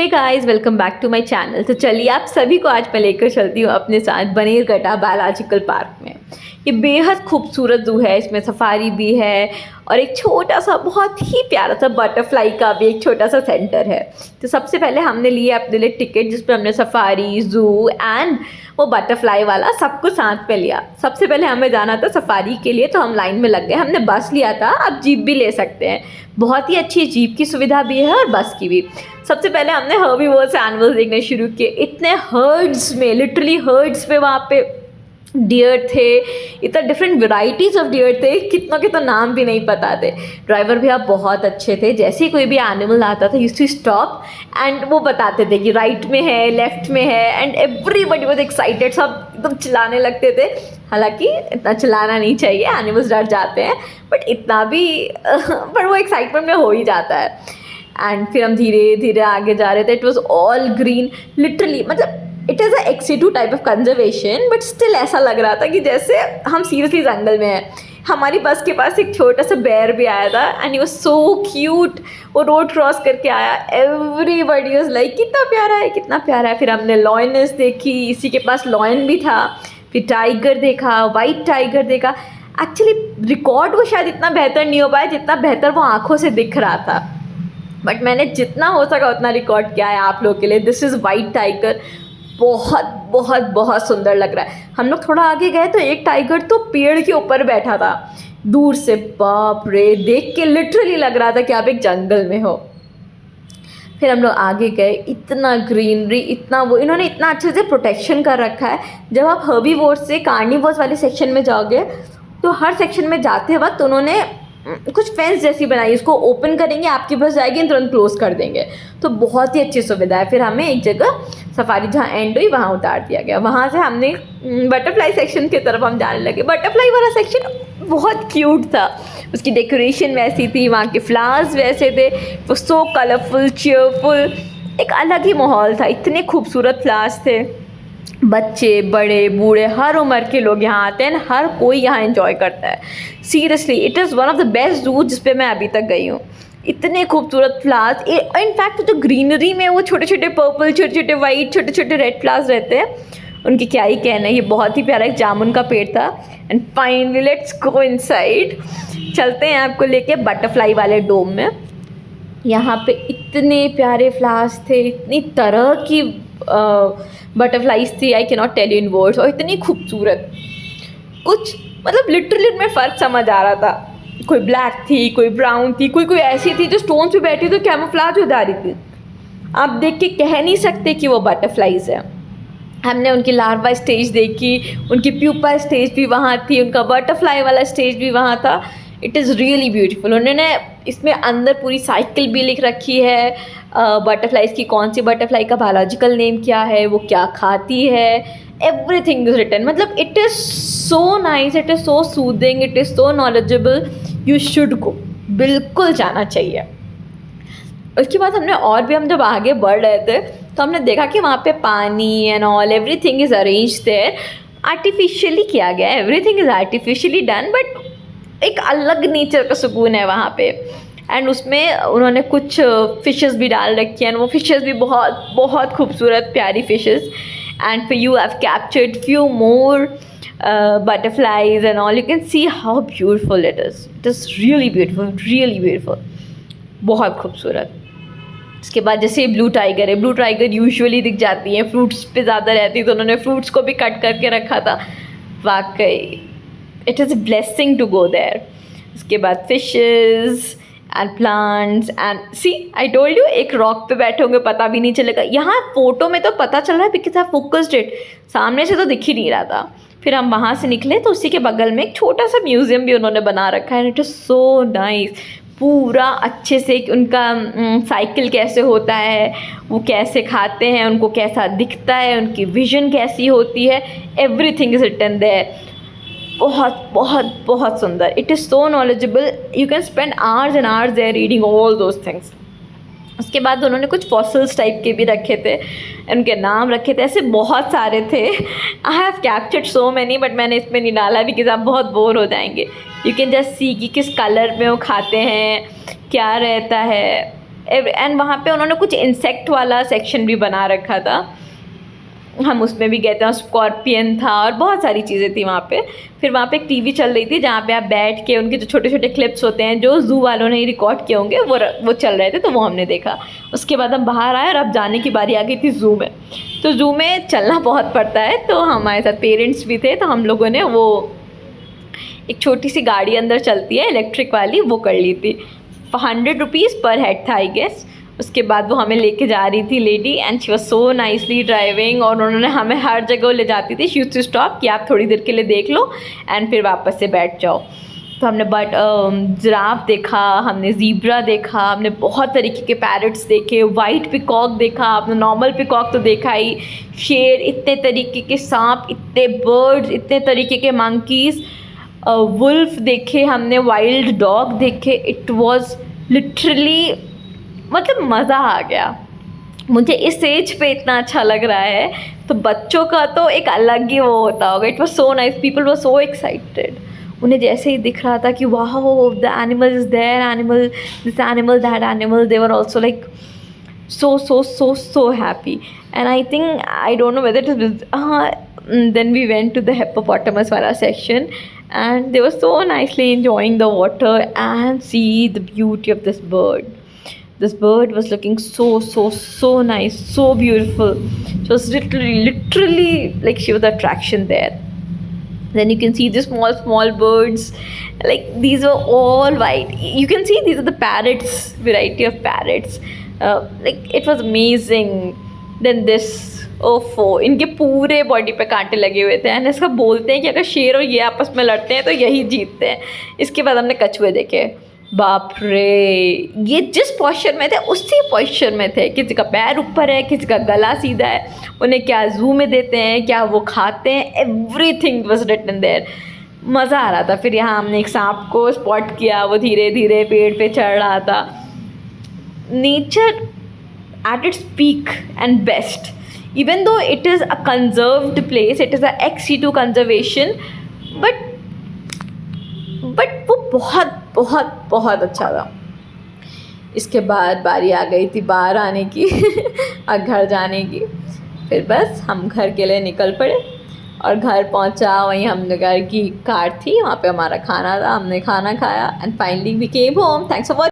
Hey guys, welcome back to my channel. तो चलिए आप सभी को आज मैं लेकर चलती हूँ अपने साथ बनेरघट्टा बायोलॉजिकल पार्क में। ये बेहद खूबसूरत ज़ू है, इसमें सफारी भी है और एक छोटा सा बहुत ही प्यारा सा बटरफ्लाई का भी एक छोटा सा सेंटर है। तो सबसे पहले हमने लिया अपने लिए टिकट, जिस पर हमने सफारी, ज़ू एंड वो बटरफ्लाई वाला सब कुछ साथ में लिया। सबसे पहले हमें जाना था सफारी के लिए, तो हम लाइन में लग गए। हमने बस लिया था, अब जीप भी ले सकते हैं, बहुत ही अच्छी जीप की सुविधा भी है और बस की भी। सबसे पहले हमने हर्बीवोर्स एनिमल्स देखने शुरू किए। इतने हर्ड्स में, लिटरली हर्ड्स में वहाँ पे डियर थे, इतना डिफरेंट वेराइटीज़ ऑफ डियर थे, कितना के तो नाम भी नहीं पता थे। ड्राइवर भी आप बहुत अच्छे थे, जैसे ही कोई भी एनिमल आता था यूज्ड टू स्टॉप एंड वो बताते थे कि राइट में है, लेफ्ट में है, एंड एवरीबडी वाज एक्साइटेड। सब एकदम चिल्लाने लगते थे। हालांकि इतना चिल्लाना नहीं चाहिए, एनिमल्स डर जाते हैं, बट इतना भी पर वो एक्साइटमेंट में हो ही जाता है। एंड फिर हम धीरे धीरे आगे जा रहे थे। It was all green, literally मतलब it is a ex situ type of conservation, but still ऐसा लग रहा था कि जैसे हम सीरियसली जंगल में हैं। हमारी बस के पास एक छोटा सा बेयर भी आया था and he was so cute. वो रोड क्रॉस करके आया, एवरीबॉडी वाज लाइक कितना प्यारा है, कितना प्यारा है। फिर हमने लॉयनेस देखी, इसी के पास लॉयन भी था। फिर टाइगर देखा, वाइट टाइगर देखा। एक्चुअली रिकॉर्ड वो शायद इतना बेहतर नहीं हो पाया जितना बेहतर वो आँखों से दिख रहा था, बट मैंने जितना हो सका उतना रिकॉर्ड किया है आप लोगों के लिए। दिस इज़ वाइट टाइगर, बहुत बहुत बहुत सुंदर लग रहा है। हम लोग थोड़ा आगे गए तो एक टाइगर तो पेड़ के ऊपर बैठा था। दूर से बाप रे, देख के लिटरली लग रहा था कि आप एक जंगल में हो। फिर हम लोग आगे गए, इतना ग्रीनरी, इतना वो, इन्होंने इतना अच्छे से प्रोटेक्शन कर रखा है। जब आप हर्बीवोर्स से कार्निवोर्स वाले सेक्शन में जाओगे तो हर सेक्शन में जाते वक्त उन्होंने कुछ फेंस जैसी बनाई, इसको ओपन करेंगे, आपकी बस जाएगी, तुरंत क्लोज कर देंगे। तो बहुत ही अच्छी सुविधा है। फिर हमें एक जगह सफारी जहाँ एंड हुई वहाँ उतार दिया गया। वहाँ से हमने बटरफ्लाई सेक्शन की तरफ हम जाने लगे। बटरफ्लाई वाला सेक्शन बहुत क्यूट था, उसकी डेकोरेशन वैसी थी, वहाँ के फ्लावर्स वैसे थे, वो सो कलरफुल, चीयरफुल, एक अलग ही माहौल था। इतने खूबसूरत फ्लावर्स थे, बच्चे, बड़े, बूढ़े, हर उम्र के लोग यहाँ आते हैं, हर कोई यहाँ एंजॉय करता है। Seriously it is one of the best zoo जिस पे मैं अभी तक गई हूँ। इतने खूबसूरत फ्लावर्स, इनफैक्ट जो ग्रीनरी में वो छोटे छोटे पर्पल, छोटे छोटे वाइट, छोटे छोटे रेड फ्लावर्स रहते हैं, उनकी क्या ही कहना है। ये बहुत ही प्यारा एक जामुन का पेड़ था। And finally let's go inside. चलते हैं आपको लेके बटरफ्लाई वाले डोम में। यहाँ पे इतने प्यारे फ्लावर्स थे, इतनी तरह की बटरफ्लाइज थी, I can not tell you in words. और इतनी खूबसूरत, कुछ मतलब लिटरली में फ़र्क समझ आ रहा था। कोई ब्लैक थी, कोई ब्राउन थी, कोई ऐसी थी जो स्टोन्स पे बैठी तो कैमोफ्लेज हो जा रही थी। आप देख के कह नहीं सकते कि वो बटरफ्लाइज है। हमने उनकी लार्वा स्टेज देखी, उनकी प्यूपा स्टेज भी वहाँ थी, उनका बटरफ्लाई वाला स्टेज भी वहाँ था। It is really beautiful. उन्होंने इसमें अंदर पूरी साइकिल भी लिख रखी है, बटरफ्लाइज की, कौन सी बटरफ्लाई का बायोलॉजिकल नेम क्या है, वो क्या खाती है, एवरीथिंग इज़ रिटन। मतलब it is so nice, it is so soothing, it is so knowledgeable. You should go, बिल्कुल जाना चाहिए। उसके बाद हमने और भी, हम जब आगे बढ़ रहे थे तो हमने देखा कि वहाँ पे पानी and all everything is arrange there, artificially किया गया है, everything is artificially done, but एक अलग नेचर का सुकून है वहाँ पे। एंड उसमें उन्होंने कुछ फ़िशेस भी डाल रखी हैं, वो फ़िशेस भी बहुत बहुत खूबसूरत प्यारी fishes. And for you have captured few more butterflies and all. You can see how beautiful it is. It is really beautiful, really beautiful. बहुत खूबसूरत। उसके बाद जैसे ब्लू टाइगर है, ब्लू टाइगर यूजुअली दिख जाती हैं फ्रूट्स पे ज़्यादा रहती है, तो उन्होंने फ्रूट्स को भी कट करके रखा था। वाकई it is a blessing to go there. उसके बाद fishes and plants and sea, I told you, एक रॉक पे बैठे होंगे पता भी नहीं चलेगा। यहाँ फोटो में तो पता चल रहा है बिकॉज आई फोकस्ड इट, सामने से तो दिख ही नहीं रहा था। फिर हम वहाँ से निकले तो उसी के बगल में एक छोटा सा म्यूज़ियम भी उन्होंने बना रखा है। इट इज़ सो नाइस, पूरा अच्छे से उनका साइकिल कैसे होता है, वो कैसे खाते हैं, उनको कैसा दिखता है, उनकी विजन कैसी होती है, एवरीथिंग इज़ रिटन देयर। बहुत बहुत बहुत सुंदर। It is so knowledgeable, you can spend hours and hours there reading all those things. उसके बाद उन्होंने कुछ फॉसिल्स टाइप के भी रखे थे, उनके नाम रखे थे, ऐसे बहुत सारे थे। I have captured so many, but मैंने इसमें नहीं डाला बिकॉज आप बहुत बोर हो जाएंगे। यू कैन जस्ट सी कि किस कलर में वो खाते हैं, क्या रहता है, एंड वहाँ पे उन्होंने कुछ इंसेक्ट वाला सेक्शन भी बना रखा था, हम उसमें भी गए थे। स्कॉर्पियन था और बहुत सारी चीज़ें थी वहाँ पे। फिर वहाँ पे एक टीवी चल रही थी जहाँ पे आप बैठ के उनके जो छोटे छोटे क्लिप्स होते हैं जो ज़ू वालों ने ही रिकॉर्ड किए होंगे वो चल रहे थे, तो वो हमने देखा। उसके बाद हम बाहर आए और अब जाने की बारी आ गई थी ज़ू में। तो ज़ू में चलना बहुत पड़ता है, तो हमारे साथ पेरेंट्स भी थे, तो हम लोगों ने वो एक छोटी सी गाड़ी अंदर चलती है इलेक्ट्रिक वाली, वो कर ली थी। 100 रुपीज़ पर हेड था आई गेस। उसके बाद वो हमें लेके जा रही थी lady, and she was so nicely driving, और उन्होंने हमें हर जगह ले जाती थी। शी यूज्ड टू स्टॉप कि आप थोड़ी देर के लिए देख लो एंड फिर वापस से बैठ जाओ। तो हमने जिराफ देखा, हमने ज़ीब्रा देखा, हमने बहुत तरीके के पैरट्स देखे, वाइट पिकॉक देखा, आपने नॉर्मल पिकॉक तो देखा ही, शेर, इतने तरीके के सांप, इतने बर्ड्स, इतने तरीके के मंकीज़, वुल्फ देखे हमने, वाइल्ड डॉग देखे। इट वाज लिटरली मतलब मज़ा आ गया। मुझे इस एज पे इतना अच्छा लग रहा है, तो बच्चों का तो एक अलग ही वो होता होगा। It was so nice, people were so excited. उन्हें जैसे ही दिख रहा था कि wow the animal is there, animal, this animal, that animal, they were also like so happy. And I think, I don't know whether it was then we went to the hippopotamus wala section, and they were so nicely enjoying the water and see the beauty of this bird. This bird was looking so nice, so beautiful. She was literally like she was the attraction there. Then you can see the small birds, like these were all white. You can see these are the parrots, variety of parrots. Like it was amazing. Then this, ओफो, इनके पूरे body पे कांटे लगे हुए थे। And इसका बोलते हैं कि अगर शेर और ये आपस में लड़ते हैं तो यही जीतते हैं। इसके बाद हमने कछुए देखे, बाप रे, ये जिस पोस्चर में थे उसी पोस्चर में थे। किसी का पैर ऊपर है, किसी का गला सीधा है। उन्हें क्या ज़ू में देते हैं, क्या वो खाते हैं, एवरीथिंग वाज रिटन देयर। मज़ा आ रहा था। फिर यहाँ हमने एक सांप को स्पॉट किया, वो धीरे धीरे पेड़ पे चढ़ रहा था। Nature at its peak and best, even though it is a conserved place, it is a ex-situ conservation, but वो बहुत बहुत बहुत अच्छा था। इसके बाद बारी आ गई थी बाहर आने की और घर जाने की। फिर बस हम घर के लिए निकल पड़े और घर पहुंचा। वहीं हमने घर की कार थी, वहाँ पे हमारा खाना था, हमने खाना खाया and finally we came home. Thanks for